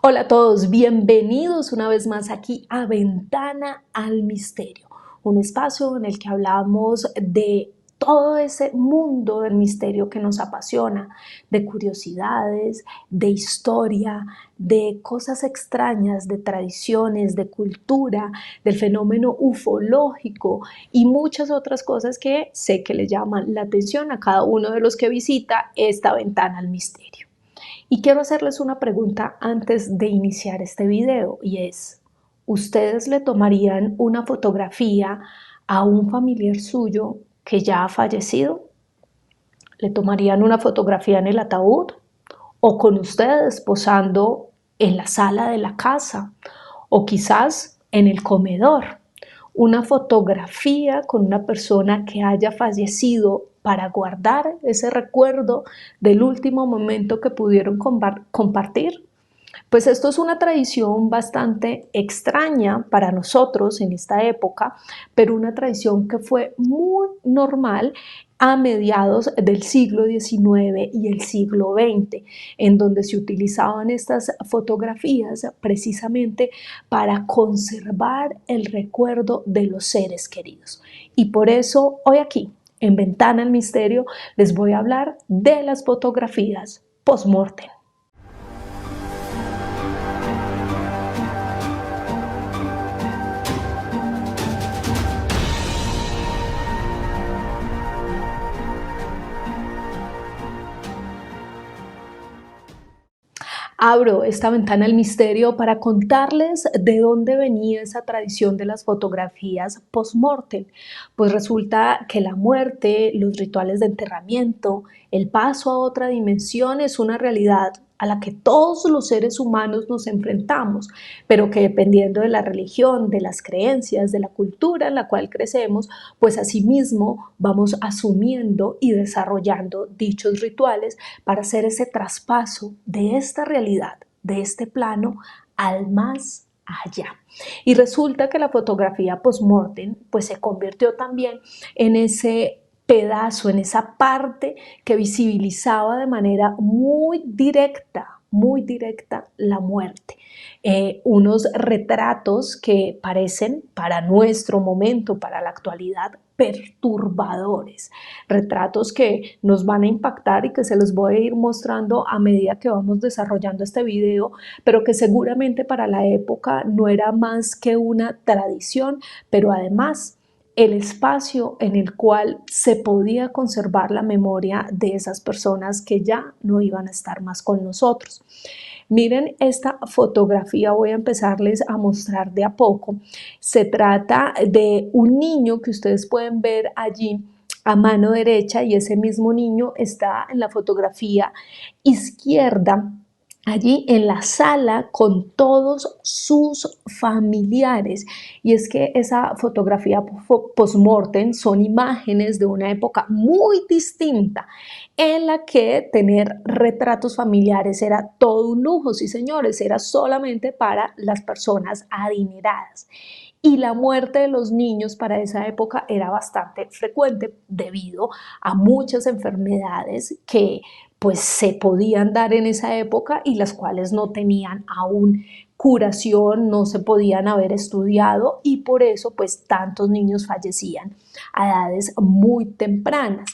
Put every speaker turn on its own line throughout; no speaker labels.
Hola a todos, bienvenidos una vez más aquí a Ventana al Misterio, un espacio en el que hablamos de todo ese mundo del misterio que nos apasiona, de curiosidades, de historia, de cosas extrañas, de tradiciones, de cultura, del fenómeno ufológico y muchas otras cosas que sé que le llaman la atención a cada uno de los que visita esta Ventana al Misterio. Y quiero hacerles una pregunta antes de iniciar este video y es, ¿ustedes le tomarían una fotografía a un familiar suyo que ya ha fallecido? ¿Le tomarían una fotografía en el ataúd? ¿O con ustedes posando en la sala de la casa? ¿O quizás en el comedor? Una fotografía con una persona que haya fallecido para guardar ese recuerdo del último momento que pudieron compartir. Pues esto es una tradición bastante extraña para nosotros en esta época, pero una tradición que fue muy normal a mediados del siglo XIX y el siglo XX, en donde se utilizaban estas fotografías precisamente para conservar el recuerdo de los seres queridos. Y por eso hoy aquí, en Ventana al Misterio, les voy a hablar de las fotografías post-mortem. Abro esta ventana al misterio para contarles de dónde venía esa tradición de las fotografías post-mortem. Pues resulta que la muerte, los rituales de enterramiento, el paso a otra dimensión es una realidad a la que todos los seres humanos nos enfrentamos, pero que dependiendo de la religión, de las creencias, de la cultura en la cual crecemos, pues asimismo vamos asumiendo y desarrollando dichos rituales para hacer ese traspaso de esta realidad, de este plano, al más allá. Y resulta que la fotografía post-mortem pues se convirtió también en ese pedazo, en esa parte que visibilizaba de manera muy directa la muerte. Unos retratos que parecen para nuestro momento, para la actualidad, perturbadores, retratos que nos van a impactar y que se los voy a ir mostrando a medida que vamos desarrollando este video, pero que seguramente para la época no era más que una tradición, pero además el espacio en el cual se podía conservar la memoria de esas personas que ya no iban a estar más con nosotros. Miren esta fotografía, voy a empezarles a mostrar de a poco. Se trata de un niño que ustedes pueden ver allí a mano derecha y ese mismo niño está en la fotografía izquierda, allí en la sala con todos sus familiares. Y es que esa fotografía post-mortem son imágenes de una época muy distinta en la que tener retratos familiares era todo un lujo, sí señores, era solamente para las personas adineradas. Y la muerte de los niños para esa época era bastante frecuente debido a muchas enfermedades que pues se podían dar en esa época y las cuales no tenían aún curación, no se podían haber estudiado y por eso pues tantos niños fallecían a edades muy tempranas.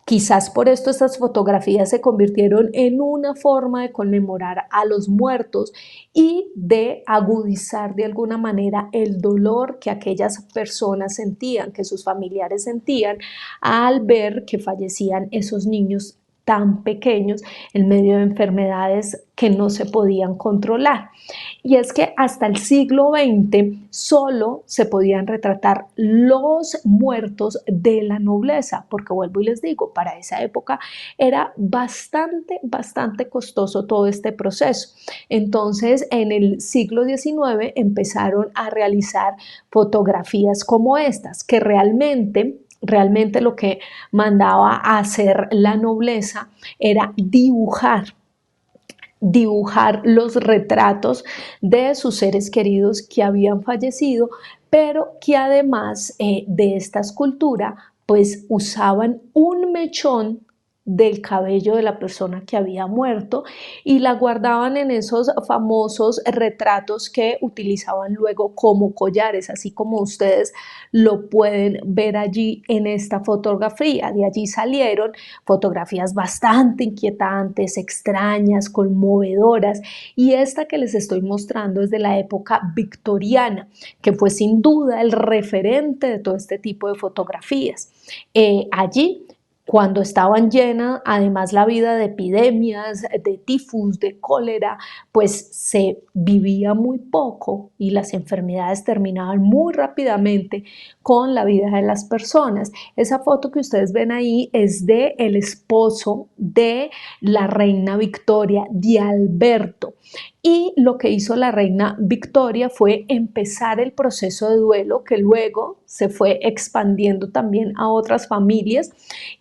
Quizás por esto estas fotografías se convirtieron en una forma de conmemorar a los muertos y de agudizar de alguna manera el dolor que aquellas personas sentían, que sus familiares sentían al ver que fallecían esos niños tan pequeños en medio de enfermedades que no se podían controlar. Y es que hasta el siglo XX solo se podían retratar los muertos de la nobleza, porque vuelvo y les digo, para esa época era bastante costoso todo este proceso. Entonces, en el siglo XIX empezaron a realizar fotografías como estas, que realmente lo que mandaba a hacer la nobleza era dibujar los retratos de sus seres queridos que habían fallecido, pero que además de esta escultura, pues usaban un mechón del cabello de la persona que había muerto y la guardaban en esos famosos retratos que utilizaban luego como collares, así como ustedes lo pueden ver allí en esta fotografía. De allí salieron fotografías bastante inquietantes, extrañas, conmovedoras, y esta que les estoy mostrando es de la época victoriana, que fue sin duda el referente de todo este tipo de fotografías. Allí cuando estaban llenas, además la vida de epidemias, de tifus, de cólera, pues se vivía muy poco y las enfermedades terminaban muy rápidamente con la vida de las personas. Esa foto que ustedes ven ahí es de el esposo de la reina Victoria, de Alberto. Y lo que hizo la reina Victoria fue empezar el proceso de duelo que luego se fue expandiendo también a otras familias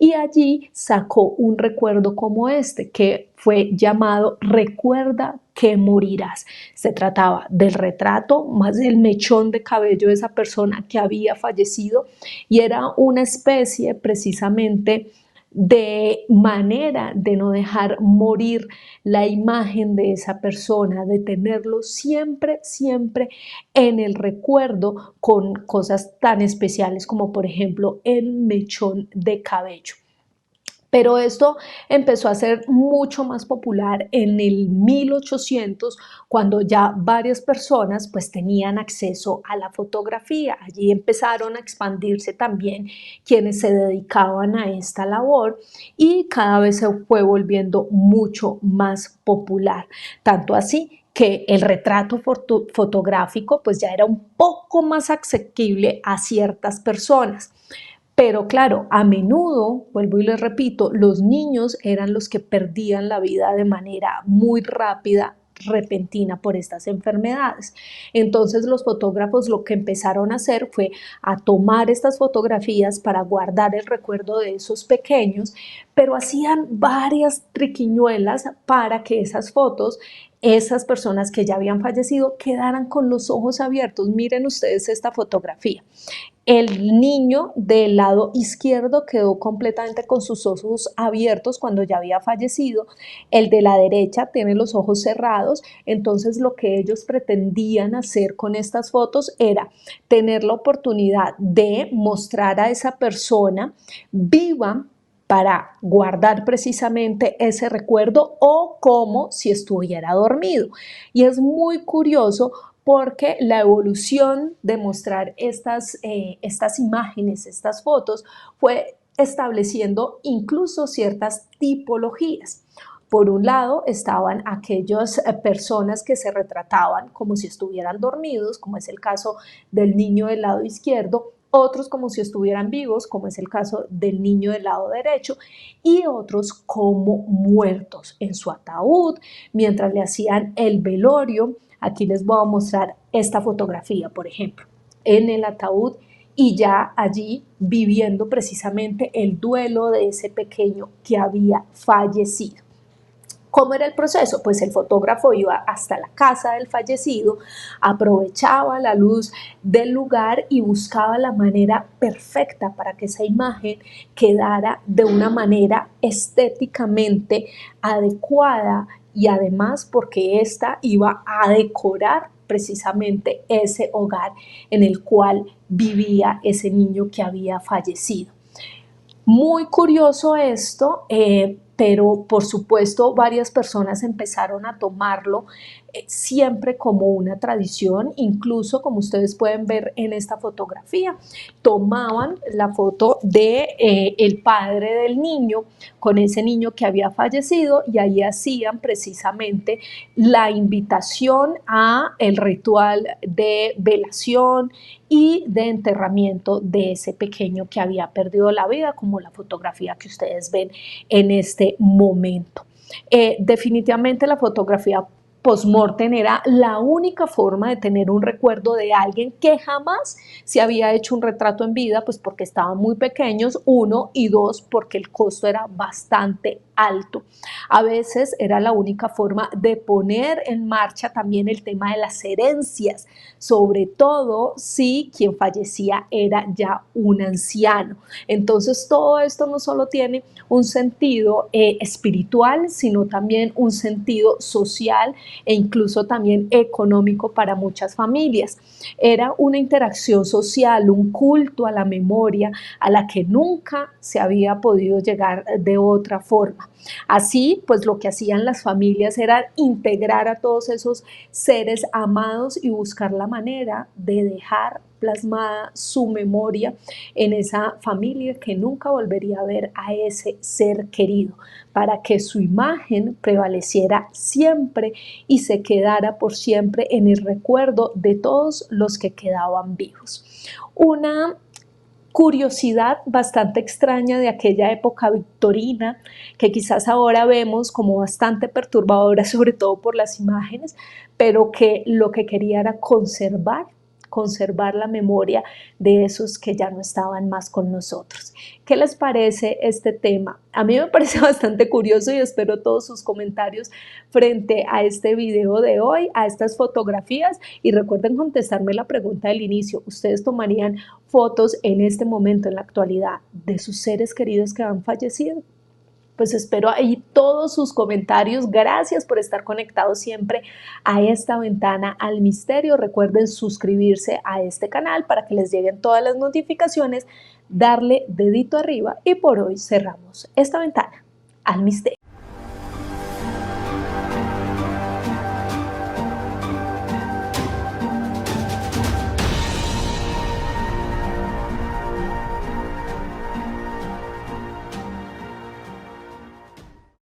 y allí sacó un recuerdo como este que fue llamado Recuerda que morirás. Se trataba del retrato más del mechón de cabello de esa persona que había fallecido y era una especie precisamente de manera de no dejar morir la imagen de esa persona, de tenerlo siempre, siempre en el recuerdo con cosas tan especiales como por ejemplo el mechón de cabello. Pero esto empezó a ser mucho más popular en el 1800, cuando ya varias personas pues tenían acceso a la fotografía. Allí empezaron a expandirse también quienes se dedicaban a esta labor y cada vez se fue volviendo mucho más popular. Tanto así que el retrato fotográfico pues ya era un poco más asequible a ciertas personas. Pero claro, a menudo, vuelvo y les repito, los niños eran los que perdían la vida de manera muy rápida, repentina por estas enfermedades. Entonces los fotógrafos lo que empezaron a hacer fue a tomar estas fotografías para guardar el recuerdo de esos pequeños, pero hacían varias triquiñuelas para que esas fotos, esas personas que ya habían fallecido, quedaran con los ojos abiertos. Miren ustedes esta fotografía. El niño del lado izquierdo quedó completamente con sus ojos abiertos cuando ya había fallecido. El de la derecha tiene los ojos cerrados. Entonces lo que ellos pretendían hacer con estas fotos era tener la oportunidad de mostrar a esa persona viva para guardar precisamente ese recuerdo o como si estuviera dormido. Y es muy curioso porque la evolución de mostrar estas imágenes, estas fotos, fue estableciendo incluso ciertas tipologías. Por un lado estaban aquellas personas que se retrataban como si estuvieran dormidos, como es el caso del niño del lado izquierdo, otros como si estuvieran vivos, como es el caso del niño del lado derecho, y otros como muertos en su ataúd, mientras le hacían el velorio. Aquí les voy a mostrar esta fotografía, por ejemplo, en el ataúd y ya allí viviendo precisamente el duelo de ese pequeño que había fallecido. ¿Cómo era el proceso? Pues el fotógrafo iba hasta la casa del fallecido, aprovechaba la luz del lugar y buscaba la manera perfecta para que esa imagen quedara de una manera estéticamente adecuada y además porque ésta iba a decorar precisamente ese hogar en el cual vivía ese niño que había fallecido. Muy curioso esto, pero por supuesto varias personas empezaron a tomarlo siempre como una tradición, incluso como ustedes pueden ver en esta fotografía, tomaban la foto de el padre del niño con ese niño que había fallecido y ahí hacían precisamente la invitación a el ritual de velación y de enterramiento de ese pequeño que había perdido la vida, como la fotografía que ustedes ven en este momento. Definitivamente la fotografía post-mortem era la única forma de tener un recuerdo de alguien que jamás se había hecho un retrato en vida, pues porque estaban muy pequeños, uno, y dos, porque el costo era bastante alto. A veces era la única forma de poner en marcha también el tema de las herencias, sobre todo si quien fallecía era ya un anciano. Entonces todo esto no solo tiene un sentido espiritual, sino también un sentido social e incluso también económico para muchas familias. Era una interacción social, un culto a la memoria a la que nunca se había podido llegar de otra forma. Así, pues lo que hacían las familias era integrar a todos esos seres amados y buscar la manera de dejar plasmada su memoria en esa familia que nunca volvería a ver a ese ser querido, para que su imagen prevaleciera siempre y se quedara por siempre en el recuerdo de todos los que quedaban vivos. Una curiosidad bastante extraña de aquella época victorina, que quizás ahora vemos como bastante perturbadora, sobre todo por las imágenes, pero que lo que quería era conservar la memoria de esos que ya no estaban más con nosotros. ¿Qué les parece este tema? A mí me parece bastante curioso y espero todos sus comentarios frente a este video de hoy, a estas fotografías, y recuerden contestarme la pregunta del inicio. ¿Ustedes tomarían fotos en este momento, en la actualidad, de sus seres queridos que han fallecido? Pues espero ahí todos sus comentarios. Gracias por estar conectados siempre a esta ventana al misterio. Recuerden suscribirse a este canal para que les lleguen todas las notificaciones, darle dedito arriba y por hoy cerramos esta ventana al misterio.